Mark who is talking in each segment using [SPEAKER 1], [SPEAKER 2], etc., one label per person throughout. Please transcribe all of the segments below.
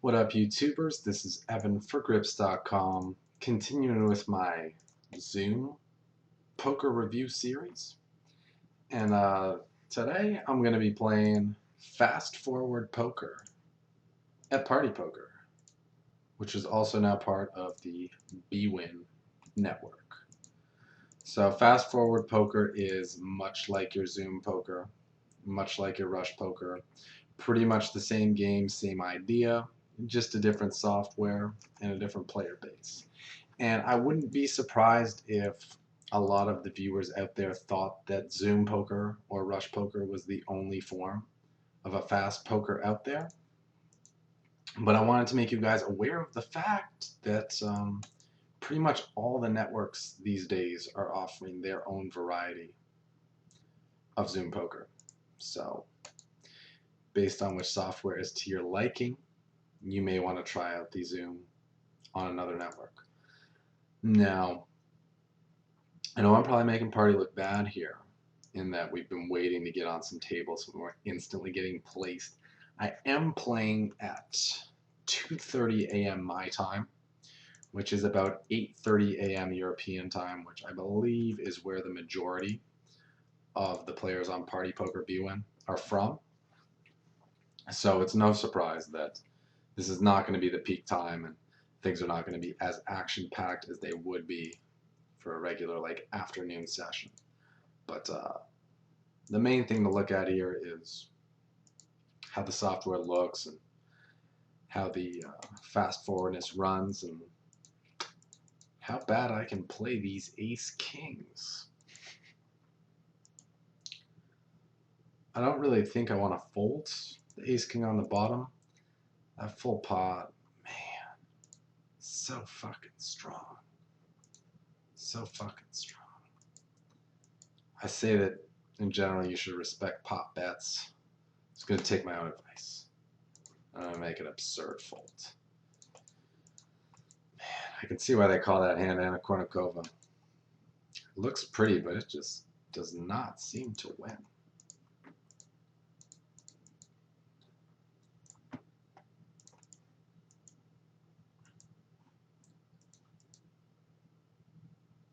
[SPEAKER 1] What up, YouTubers? This is Evan for Grips.com, continuing with my Zoom poker review series. And today I'm going to be playing Fast Forward Poker at PartyPoker, which is also now part of the bwin network. So Fast Forward Poker is much like your Zoom poker, much like your Rush poker, pretty much the same game, same idea, just a different software and a different player base. And I wouldn't be surprised if a lot of the viewers out there thought that Zoom poker or Rush poker was the only form of a fast poker out there. But I wanted to make you guys aware of the fact that pretty much all the networks these days are offering their own variety of Zoom poker. So based on which software is to your liking, you may want to try out the Zoom on another network. Now, I know I'm probably making Party look bad here in that we've been waiting to get on some tables and we're instantly getting placed. I am playing at 2:30 a.m. my time, which is about 8:30 a.m. European time, which I believe is where the majority of the players on PartyPoker bwin are from. So it's no surprise that this is not going to be the peak time and things are not going to be as action-packed as they would be for a regular like afternoon session. But the main thing to look at here is how the software looks and how the fast forwardness runs and how bad I can play these ace kings. I don't really think I want to fold the ace king on the bottom. That full pot, man, so fucking strong. So fucking strong. I say that in general you should respect pot bets. It's going to take my own advice. I'm going to make an absurd fold. Man, I can see why they call that hand Anna Kournikova. It looks pretty, but it just does not seem to win.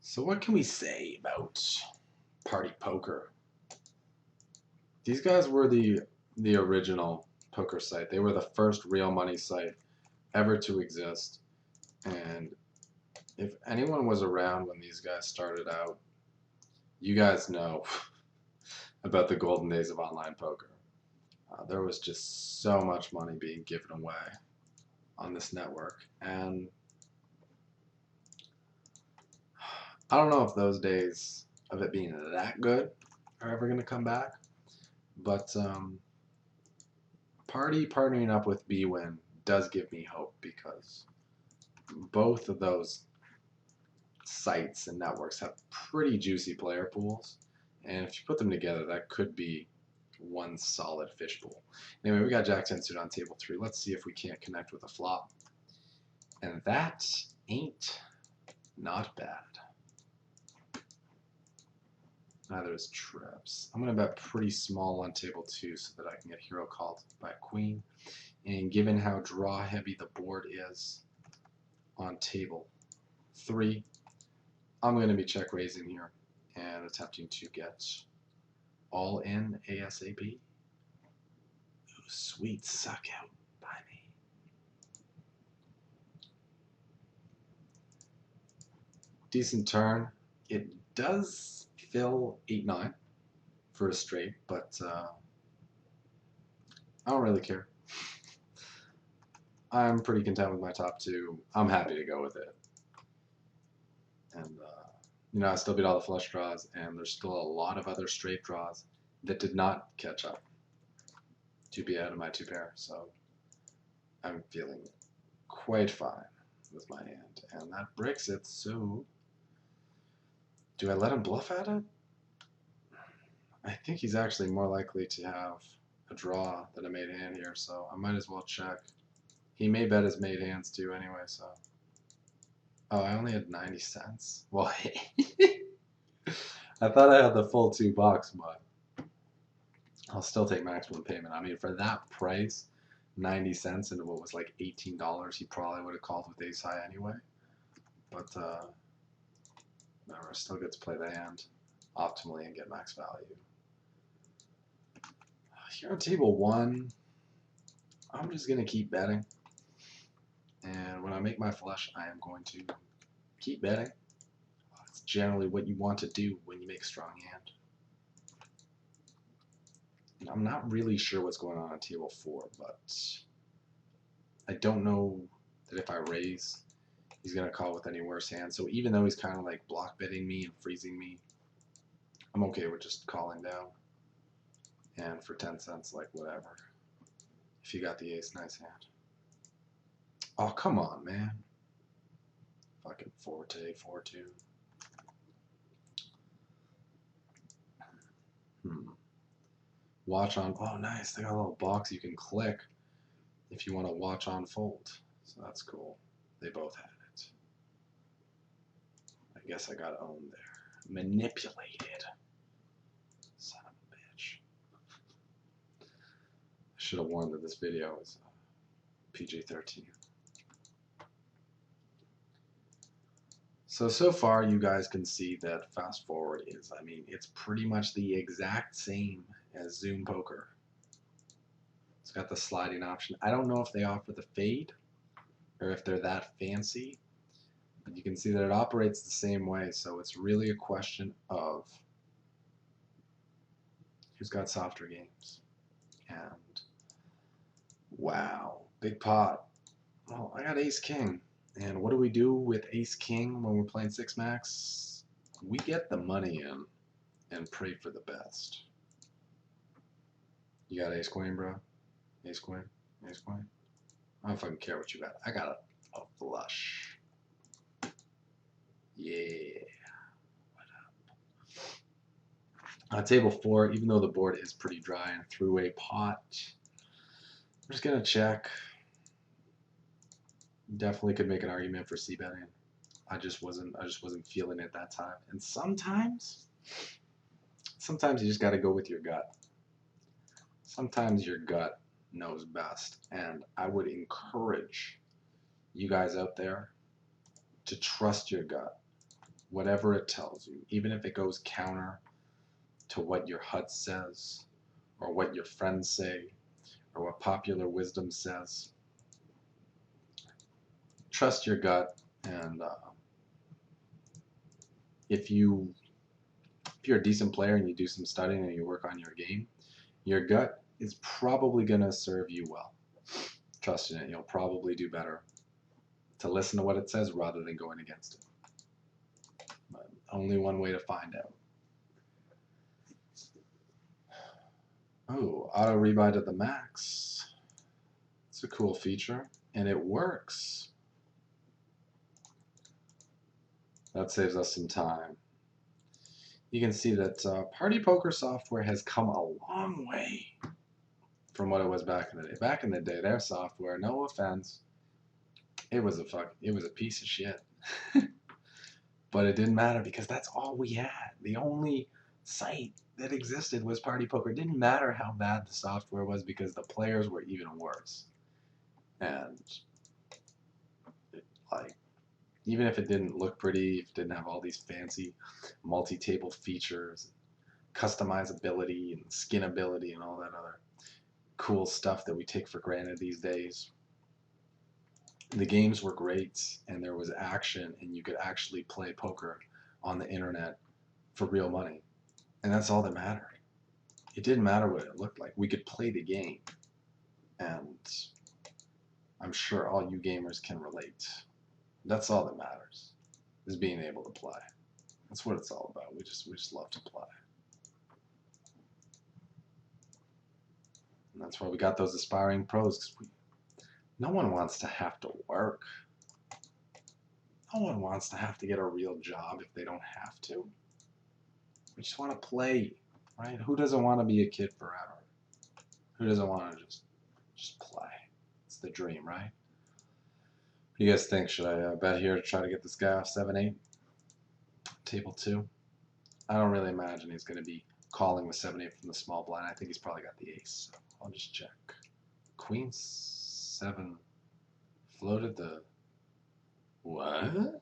[SPEAKER 1] So what can we say about PartyPoker? These guys were the original poker site. They were the first real money site ever to exist. And if anyone was around when these guys started out, you guys know about the golden days of online poker. There was just so much money being given away on this network. And I don't know if those days of it being that good are ever going to come back. But partnering up with bwin does give me hope because both of those sites and networks have pretty juicy player pools. And if you put them together, that could be one solid fishbowl. Anyway, we got Jack 10 suit on table 3. Let's see if we can't connect with a flop. And that ain't not bad. Neither is trips. I'm going to bet pretty small on table 2 so that I can get hero called by a queen. And given how draw heavy the board is on table 3, I'm going to be check raising here and attempting to get all in ASAP. Ooh, sweet suck out by me. Decent turn. It does fill 8-9 for a straight, but I don't really care. I'm pretty content with my top 2. I'm happy to go with it. And, you know, I still beat all the flush draws, and there's still a lot of other straight draws that did not catch up to be out of my 2 pair. So I'm feeling quite fine with my hand. And that breaks it, so do I let him bluff at it? I think he's actually more likely to have a draw than a made hand here, so I might as well check. He may bet his made hands too anyway, so. Oh, I only had 90 cents. Well, I thought I had the full $2, but I'll still take maximum payment. I mean, for that price, 90 cents into what was like $18, he probably would have called with ace high anyway. But whatever, still get to play the hand optimally and get max value. Here on table 1, I'm just going to keep betting. And when I make my flush, I am going to keep betting. It's generally what you want to do when you make a strong hand. And I'm not really sure what's going on table 4, but I don't know that if I raise, he's going to call with any worse hand. So even though he's kind of like block betting me and freezing me, I'm okay with just calling down. And for 10 cents, like whatever. If you got the ace, nice hand. Oh, come on, man. Fucking 4-2. Watch on. Oh, nice. They got a little box you can click if you want to watch on fold. So that's cool. They both had it. I guess I got owned there. Manipulated. Son of a bitch. I should have warned that this video is PG-13. So far you guys can see that fast forward is, I mean, it's pretty much the exact same as Zoom Poker. It's got the sliding option. I don't know if they offer the fade or if they're that fancy, but you can see that it operates the same way. So it's really a question of who's got softer games. And wow, big pot. Well, I got ace king. And what do we do with ace king when we're playing 6 max? We get the money in and pray for the best. You got ace queen, bro? Ace queen? Ace queen? I don't fucking care what you got. I got a flush. Yeah. What up? On table 4, even though the board is pretty dry and threw a pot, I'm just gonna check. Definitely could make an argument for c-betting. I just wasn't feeling it that time. And sometimes you just got to go with your gut. Sometimes your gut knows best, and I would encourage you guys out there to trust your gut, whatever it tells you, even if it goes counter to what your HUD says, or what your friends say, or what popular wisdom says. Trust your gut, and if you're a decent player and you do some studying and you work on your game, your gut is probably going to serve you well. Trust in it. You'll probably do better to listen to what it says rather than going against it. But only one way to find out. Oh, auto rebuy to the max. It's a cool feature, and it works. That saves us some time. You can see that PartyPoker software has come a long way from what it was back in the day. Back in the day, their software, no offense, it was a piece of shit. But it didn't matter because that's all we had. The only site that existed was PartyPoker. It didn't matter how bad the software was because the players were even worse. And like, even if it didn't look pretty, if it didn't have all these fancy multi-table features, customizability and skinability and all that other cool stuff that we take for granted these days, the games were great and there was action and you could actually play poker on the internet for real money. And that's all that mattered. It didn't matter what it looked like. We could play the game. And I'm sure all you gamers can relate. That's all that matters, is being able to play. That's what it's all about. We just love to play. And that's why we got those aspiring pros, because no one wants to have to work. No one wants to have to get a real job if they don't have to. We just want to play, right? Who doesn't want to be a kid forever? Who doesn't want to just play? It's the dream, right? What do you guys think? Should I bet here to try to get this guy off 7-8? Table 2? I don't really imagine he's going to be calling with 7-8 from the small blind. I think he's probably got the ace. So I'll just check. Queen 7 floated the... What?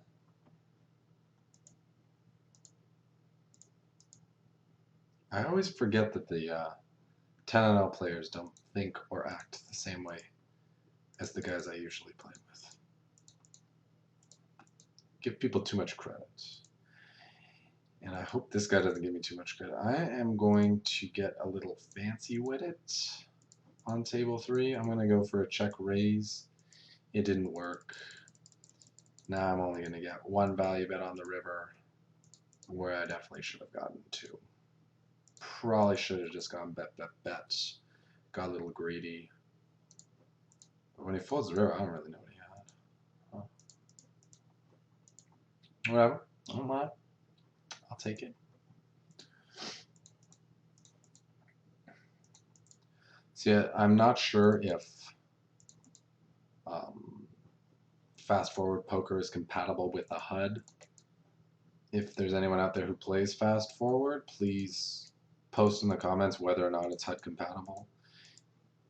[SPEAKER 1] I always forget that the 10NL players don't think or act the same way as the guys I usually play with. Give people too much credit. And I hope this guy doesn't give me too much credit. I am going to get a little fancy with it on table 3. I'm going to go for a check raise. It didn't work. Now I'm only going to get 1 value bet on the river, where I definitely should have gotten 2. Probably should have just gone bet, bet, bet. Got a little greedy. But when he folds the river, I don't really know what he had. Huh. Whatever. I don't mind. I'll take it. See, I'm not sure if fast forward poker is compatible with a HUD. If there's anyone out there who plays fast forward, please post in the comments whether or not it's HUD compatible.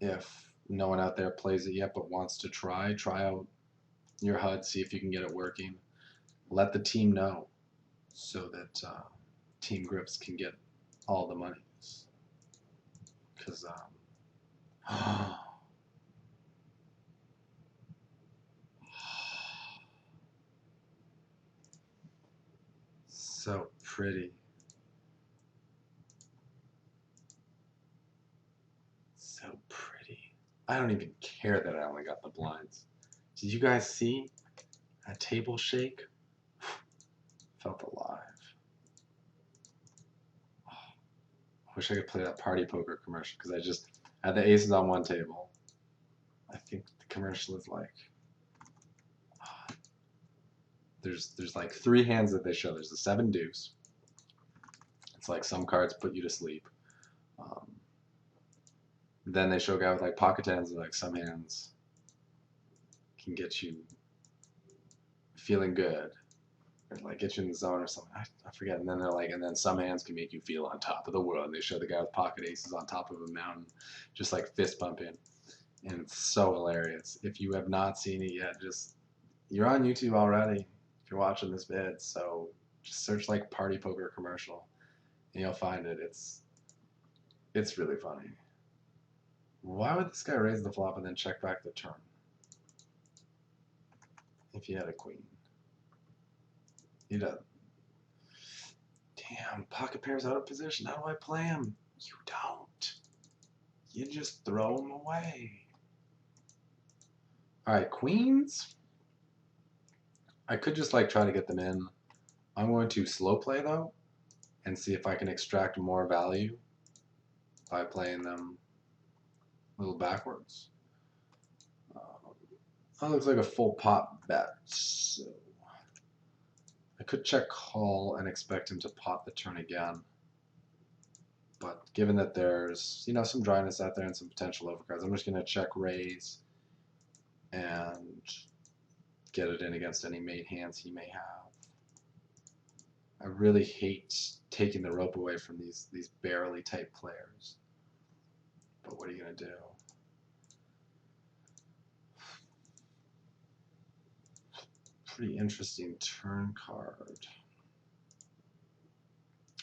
[SPEAKER 1] If no one out there plays it yet but wants to try out your HUD, see if you can get it working. Let the team know so that Team Grips can get all the monies. Because so pretty. So pretty. I don't even care that I only got the blinds. Did you guys see that table shake? Felt alive. I wish I could play that Party Poker commercial because I just had the aces on one table. I think the commercial is like there's like 3 hands that they show. There's the 7 deuce. It's like some cards put you to sleep. Then they show a guy with like pocket tens, and like some hands can get you feeling good, or like get you in the zone or something. I forget. And then they're like, and then some hands can make you feel on top of the world. And they show the guy with pocket aces on top of a mountain, just like fist bumping, and it's so hilarious. If you have not seen it yet, just you're on YouTube already. If you're watching this vid, so just search like Party Poker commercial, and you'll find it. It's really funny. Why would this guy raise the flop and then check back the turn? If he had a queen. He does. Damn, pocket pairs out of position. How do I play him? You don't. You just throw them away. Alright, queens. I could just like try to get them in. I'm going to slow play though and see if I can extract more value by playing them a little backwards. That looks like a full pot bet. So I could check call and expect him to pot the turn again. But given that there's, you know, some dryness out there and some potential overcards, I'm just going to check raise and get it in against any mate hands he may have. I really hate taking the rope away from these barely type players. But what are you going to do? Pretty interesting turn card.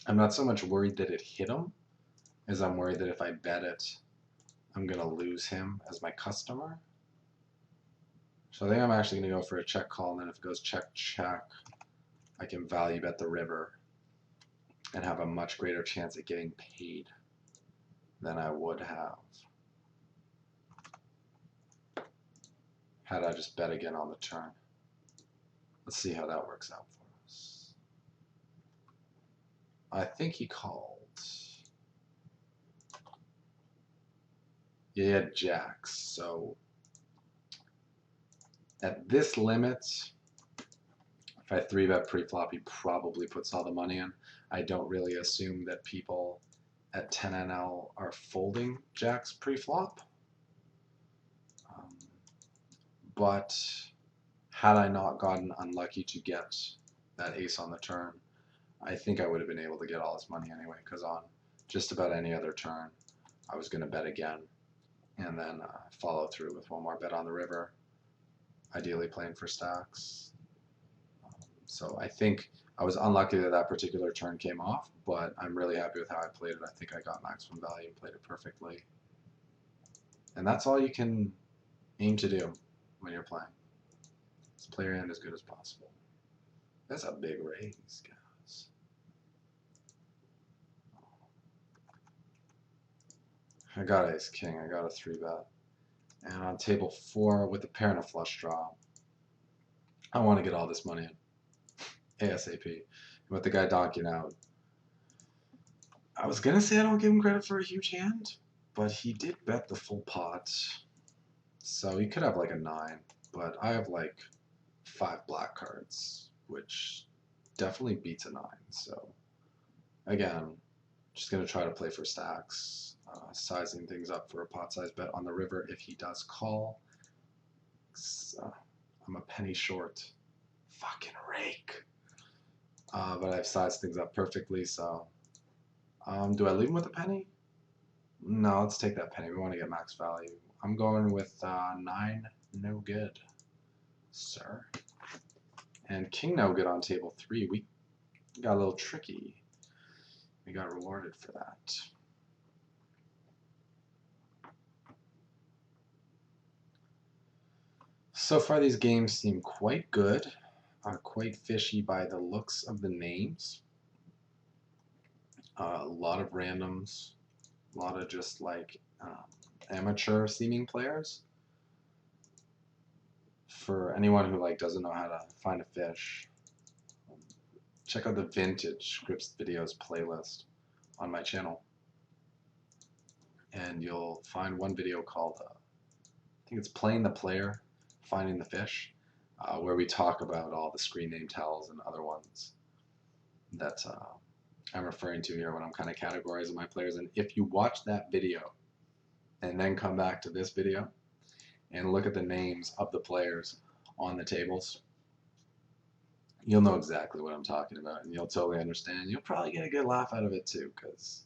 [SPEAKER 1] I'm not so much worried that it hit him as I'm worried that if I bet it, I'm going to lose him as my customer. So I think I'm actually going to go for a check call, and then if it goes check, check, I can value bet the river and have a much greater chance at getting paid than I would have had I just bet again on the turn. Let's see how that works out for us. I think he called. Yeah, he had jacks, so at this limit, if I 3-bet pre-flop, he probably puts all the money in. I don't really assume that people at 10NL are folding jacks pre-flop. But had I not gotten unlucky to get that ace on the turn, I think I would have been able to get all his money anyway, because on just about any other turn, I was going to bet again and then follow through with one more bet on the river, ideally playing for stacks. So I think I was unlucky that that particular turn came off, but I'm really happy with how I played it. I think I got maximum value and played it perfectly. And that's all you can aim to do when you're playing. Is play your hand as good as possible. That's a big raise, guys. I got ace king. I got a 3-bet. And on table 4 with a pair and a flush draw, I want to get all this money in ASAP. And with the guy donking out, I was going to say I don't give him credit for a huge hand, but he did bet the full pot. So he could have like a 9, but I have like 5 black cards, which definitely beats a 9. So again, just going to try to play for stacks, sizing things up for a pot size bet on the river if he does call. I'm a penny short. Fucking rake. But I've sized things up perfectly, so do I leave him with a penny? No, let's take that penny. We want to get max value. I'm going with 9, no good, sir. And king no good on table 3. We got a little tricky. We got rewarded for that. So far these games seem quite good, quite fishy by the looks of the names. A lot of randoms, a lot of just like amateur seeming players. For anyone who like doesn't know how to find a fish, check out the vintage Grips videos playlist on my channel, and you'll find one video called I think it's Playing the Player, Finding the Fish, where we talk about all the screen name tells and other ones that I'm referring to here when I'm kind of categorizing my players. And if you watch that video and then come back to this video and look at the names of the players on the tables, you'll know exactly what I'm talking about, and you'll totally understand. You'll probably get a good laugh out of it too, because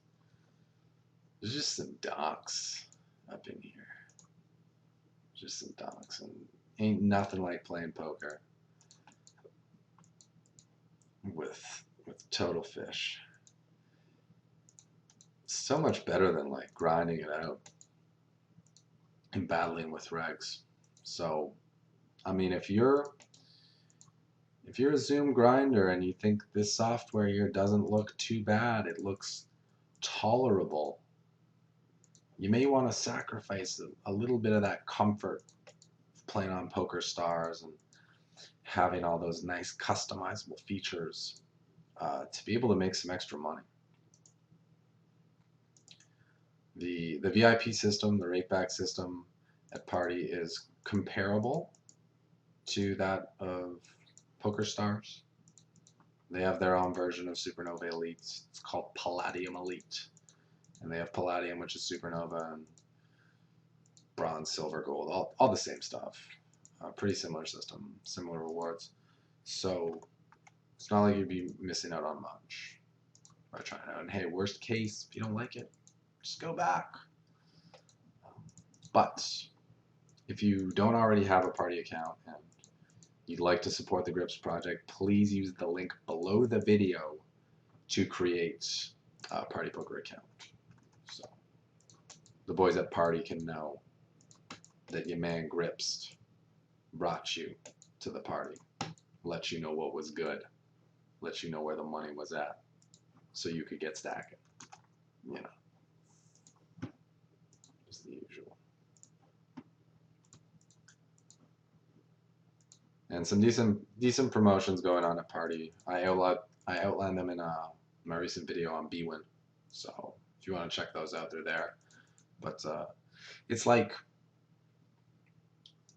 [SPEAKER 1] there's just some docs up in here. Just some docs, and ain't nothing like playing poker with total fish. So much better than like grinding it out and battling with regs. So, I mean, if you're a Zoom grinder and you think this software here doesn't look too bad, it looks tolerable, you may want to sacrifice a little bit of that comfort of playing on Poker Stars and having all those nice customizable features to be able to make some extra money. The VIP system, the rateback system at Party is comparable to that of Poker Stars. They have their own version of Supernova Elites. It's called Palladium Elite. And they have Palladium, which is Supernova, and Bronze, Silver, Gold, all the same stuff. Pretty similar system, similar rewards. So it's not like you'd be missing out on much by trying out. And hey, worst case, if you don't like it, just go back. But if you don't already have a Party account and you'd like to support the Grips project, please use the link below the video to create a Party Poker account. So the boys at Party can know that your man Grips brought you to the party, let you know what was good, let you know where the money was at, so you could get stacking. You know, just the usual. And some decent promotions going on at Party. I outlined them in my recent video on Bwin. So if you want to check those out, they're there. But it's like,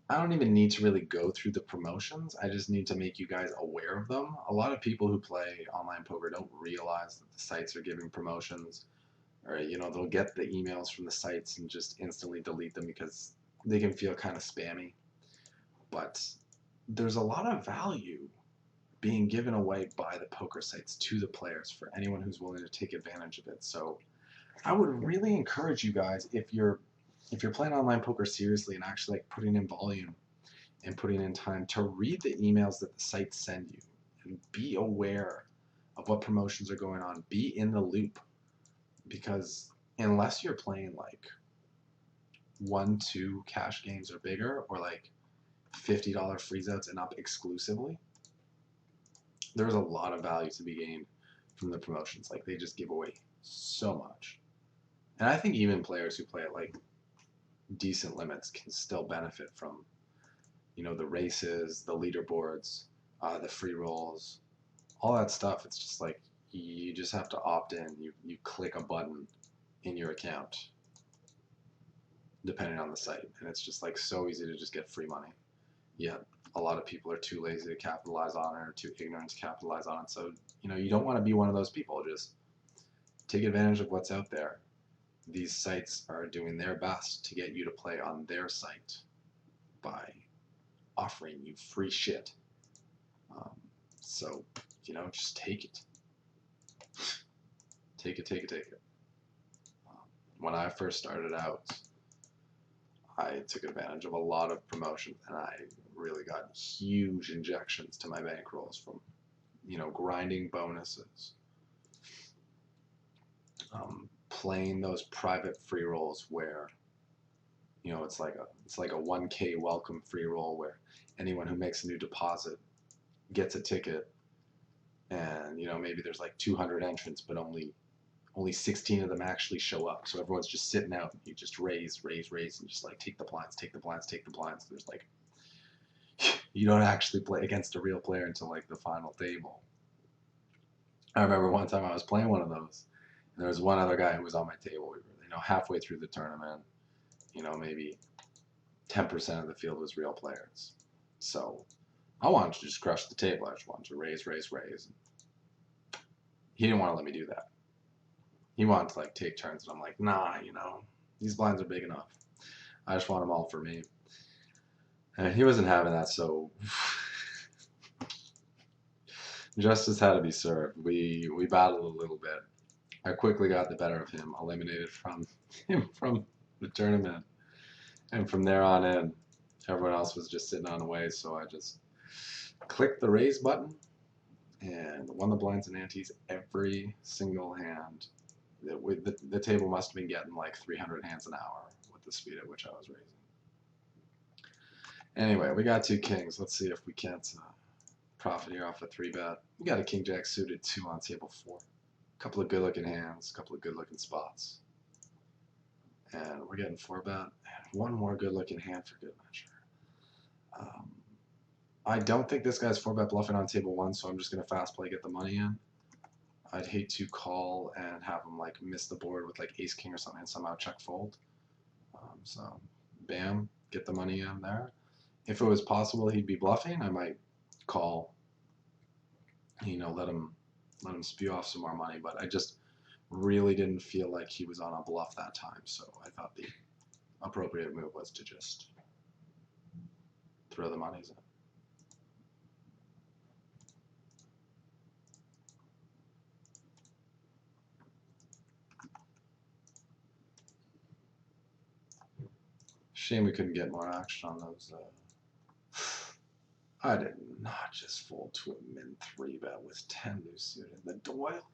[SPEAKER 1] I don't even need to really go through the promotions. I just need to make you guys aware of them. A lot of people who play online poker don't realize that the sites are giving promotions, or you know, they'll get the emails from the sites and just instantly delete them because they can feel kind of spammy. But there's a lot of value being given away by the poker sites to the players for anyone who's willing to take advantage of it. So I would really encourage you guys, if you're if you're playing online poker seriously and actually like putting in volume and putting in time to read the emails that the sites send you and be aware of what promotions are going on, be in the loop, because unless you're playing like 1, 2 cash games or bigger, or like $50 freeze outs and up exclusively, there's a lot of value to be gained from the promotions. Like they just give away so much. And I think even players who play at like decent limits can still benefit from, the races, the leaderboards, the free rolls, all that stuff. It's just like you just have to opt in. You click a button in your account, depending on the site, and it's just like so easy to just get free money. Yet a lot of people are too lazy to capitalize on it, or too ignorant to capitalize on it. So you don't want to be one of those people. Just take advantage of what's out there. These sites are doing their best to get you to play on their site by offering you free shit. So, just take it. Take it, take it, take it. When I first started out, I took advantage of a lot of promotions, and I really got huge injections to my bankrolls from, grinding bonuses, playing those private free rolls where, it's like a 1K welcome free roll where anyone who makes a new deposit gets a ticket, and maybe there's like 200 entrants, but only 16 of them actually show up. So everyone's just sitting out. And you just raise, and just like take the blinds, take the blinds, take the blinds. There's like you don't actually play against a real player until like the final table. I remember one time I was playing one of those, and there was one other guy who was on my table. We were, halfway through the tournament. Maybe 10% of the field was real players. So I wanted to just crush the table. I just wanted to raise. He didn't want to let me do that. He wanted to like take turns, and I'm like, nah, these blinds are big enough. I just want them all for me. And he wasn't having that, so justice had to be served. We battled a little bit. I quickly got the better of him, eliminated him from the tournament, and from there on in, everyone else was just sitting on the way. So I just clicked the raise button and won the blinds and antes every single hand. The table must have been getting like 300 hands an hour with the speed at which I was raising. Anyway, we got 2 kings. Let's see if we can't profit here off a 3-bet. We got a king jack suited 2 on table 4. A couple of good looking hands, a couple of good looking spots. And we're getting 4-bet. One more good looking hand for good measure. I don't think this guy's 4-bet bluffing on table 1, so I'm just going to fast play, get the money in. I'd hate to call and have him like miss the board with like ace king or something and somehow check fold. So bam, get the money in there. If it was possible he'd be bluffing, I might call, let him spew off some more money, but I just really didn't feel like he was on a bluff that time, so I thought the appropriate move was to just throw the monies in. Shame we couldn't get more action on those. I did not just fold to a min 3-bet with 10 loose suited. The Doyle.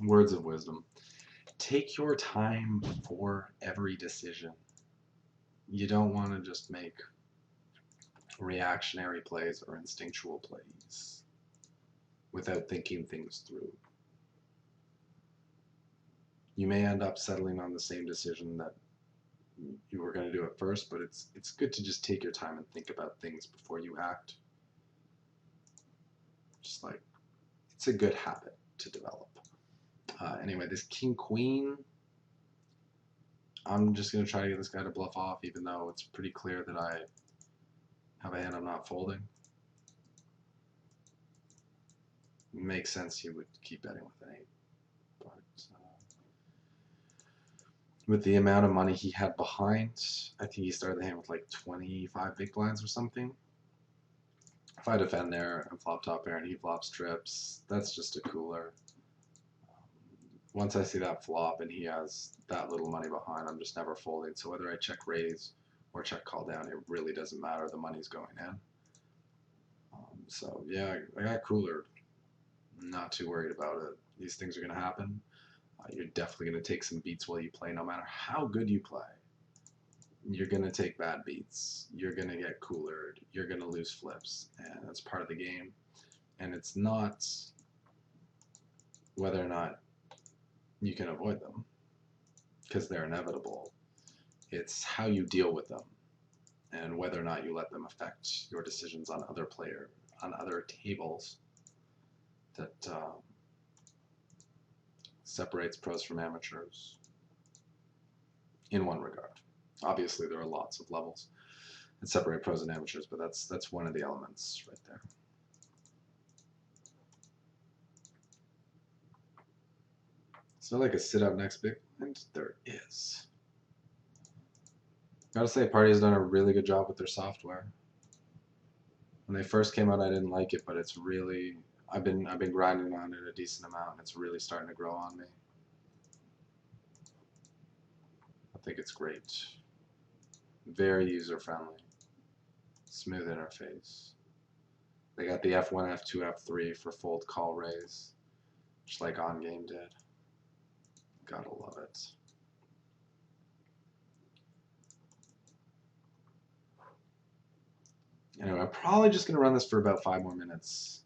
[SPEAKER 1] Words of wisdom. Take your time for every decision. You don't want to just make reactionary plays or instinctual plays without thinking things through. You may end up settling on the same decision that you were going to do at first, but it's good to just take your time and think about things before you act. Just like, it's a good habit to develop. Anyway, this king queen, I'm just going to try to get this guy to bluff off, even though it's pretty clear that I have a hand I'm not folding. It makes sense he would keep betting with an 8. But with the amount of money he had behind, I think he started the hand with like 25 big blinds or something. If I defend there and flop top pair and he flops trips, that's just a cooler. Once I see that flop and he has that little money behind, I'm just never folding. So whether I check raise or check call down, it really doesn't matter. The money's going in. So yeah, I got cooler. Not too worried about it. These things are going to happen. You're definitely going to take some beats while you play, no matter how good you play. You're going to take bad beats. You're going to get coolered. You're going to lose flips. And that's part of the game. And it's not whether or not you can avoid them, because they're inevitable. It's how you deal with them and whether or not you let them affect your decisions on other tables that separates pros from amateurs in one regard. Obviously, there are lots of levels that separate pros and amateurs, but that's one of the elements right there. Is there like a sit up next big blind? There is. Gotta say, Party has done a really good job with their software. When they first came out, I didn't like it, but it's really I've been grinding on it a decent amount. It's really starting to grow on me. I think it's great. Very user friendly. Smooth interface. They got the F1, F2, F3 for fold call raise, just like On Game did. Gotta love it. Anyway, I'm probably just gonna run this for about 5 more minutes.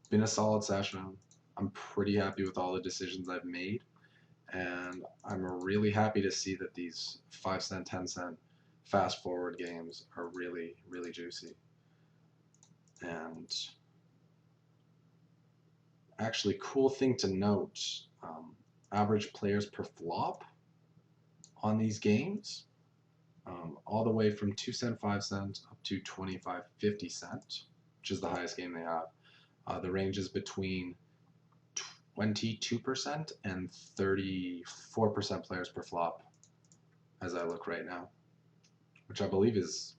[SPEAKER 1] Been a solid session. I'm pretty happy with all the decisions I've made, and I'm really happy to see that these 5-cent, 10-cent fast forward games are really, really juicy. And actually, cool thing to note, average players per flop on these games, all the way from 2 cent, 5 cent up to 25, 50 cent, which is the highest game they have. The range is between 22% and 34% players per flop as I look right now, which I believe is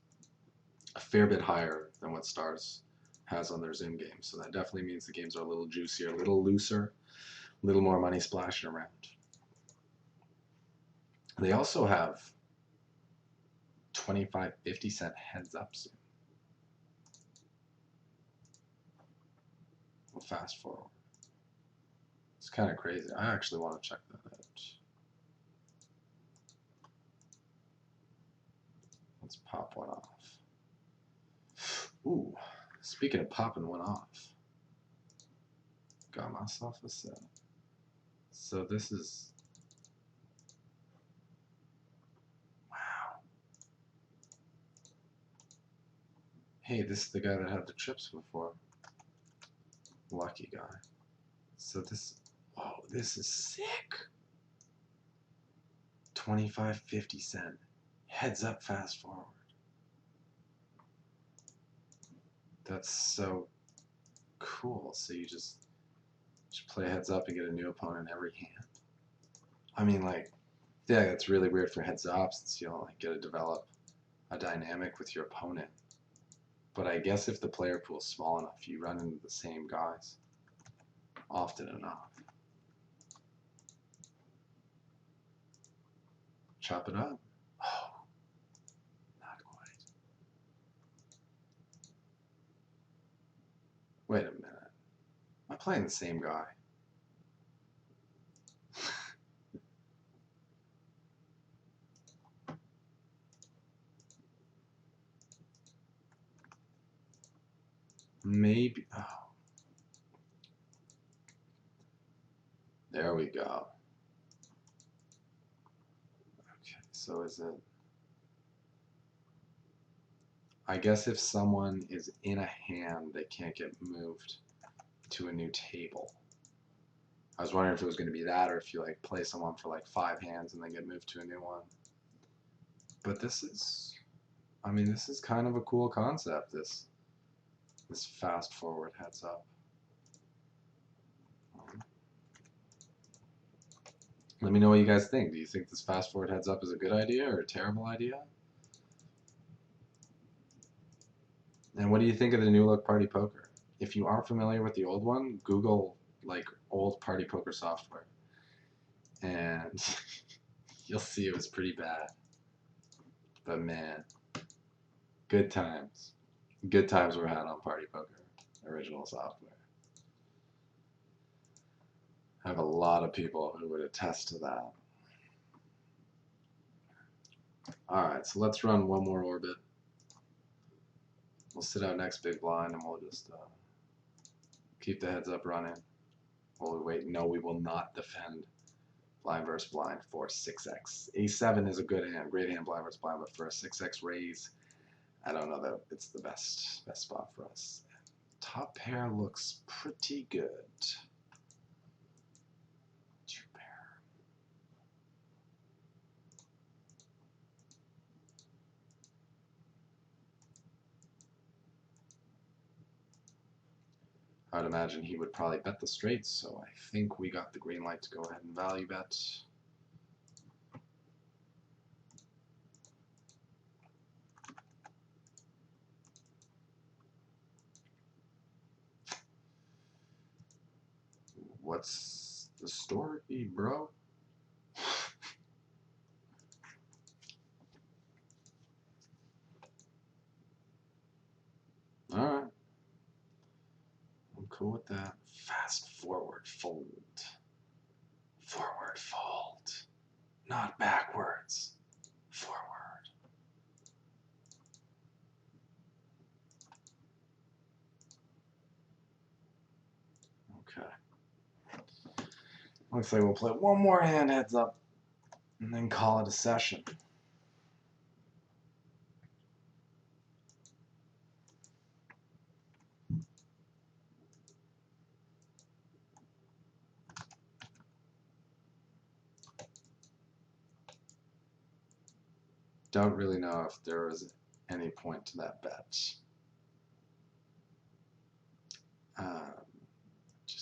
[SPEAKER 1] a fair bit higher than what Stars has on their Zoom games. So that definitely means the games are a little juicier, a little looser, a little more money splashing around. They also have 25, 50 cent heads up soon. We'll fast forward. It's kind of crazy. I actually want to check that out. Let's pop one off. Ooh, speaking of popping one off, got myself a set. So this is, wow. Hey, this is the guy that had the chips before. Lucky guy. So this, oh, this is sick. 25, 50 cent. Heads up, fast forward. That's so cool. So you just play heads up and get a new opponent every hand. I mean, like, yeah, that's really weird for heads up since you don't like get to develop a dynamic with your opponent. But I guess if the player pool is small enough, you run into the same guys often enough. Chop it up. Oh, not quite. Wait a minute. Am I playing the same guy? Maybe. Oh. There we go. Okay, so is it? I guess if someone is in a hand, they can't get moved to a new table. I was wondering if it was going to be that, or if you like play someone for like 5 hands and then get moved to a new one. But this is, I mean, this is kind of a cool concept. This fast forward heads up. Let me know what you guys think. Do you think this fast forward heads up is a good idea or a terrible idea? And what do you think of the new look Party Poker? If you aren't familiar with the old one, Google like old Party Poker software, and you'll see it was pretty bad. But man, good times. Good times were had on Party Poker, original software. I have a lot of people who would attest to that. Alright, so let's run one more orbit. We'll sit out next big blind and we'll just keep the heads up running. While we wait. No, we will not defend blind versus blind for 6x. A7 is a good hand, great hand blind versus blind, but for a 6x raise, I don't know that it's the best spot for us. Top pair looks pretty good. Two pair. I would imagine he would probably bet the straights, so I think we got the green light to go ahead and value bet. What's the story, bro? Alright. I'm cool with that. Fast forward fold. Forward fold. Not backwards. Forward. Okay. Looks like we'll play one more hand heads up and then call it a session. Don't really know if there was any point to that bet. Just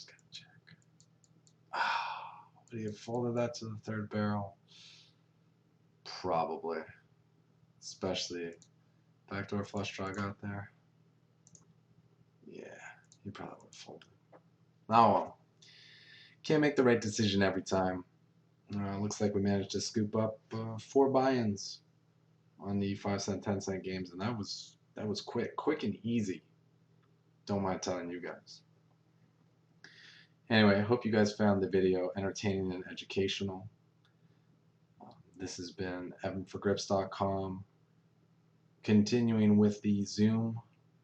[SPEAKER 1] gotta check. Would he have folded that to the third barrel? Probably. Especially backdoor flush draw got there. Yeah, he probably would have folded. Oh well. Can't make the right decision every time. Looks like we managed to scoop up 4 buy-ins on the 5-cent, 10-cent games, and that was quick and easy. Don't mind telling you guys. Anyway, I hope you guys found the video entertaining and educational. This has been evanforgrips.com, continuing with the Zoom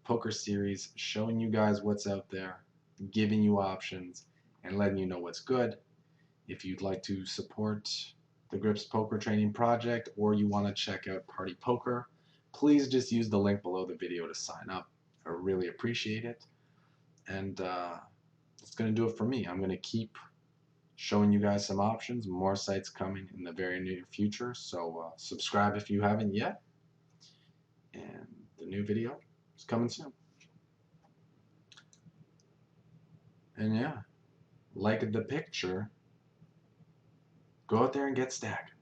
[SPEAKER 1] poker series, showing you guys what's out there, giving you options, and letting you know what's good. If you'd like to support the Grips Poker Training Project or you want to check out Party Poker, please just use the link below the video to sign up. I really appreciate it. And that's going to do it for me. I'm going to keep showing you guys some options, more sites coming in the very near future. So subscribe if you haven't yet. And the new video is coming soon. And yeah, like the picture, go out there and get stacking.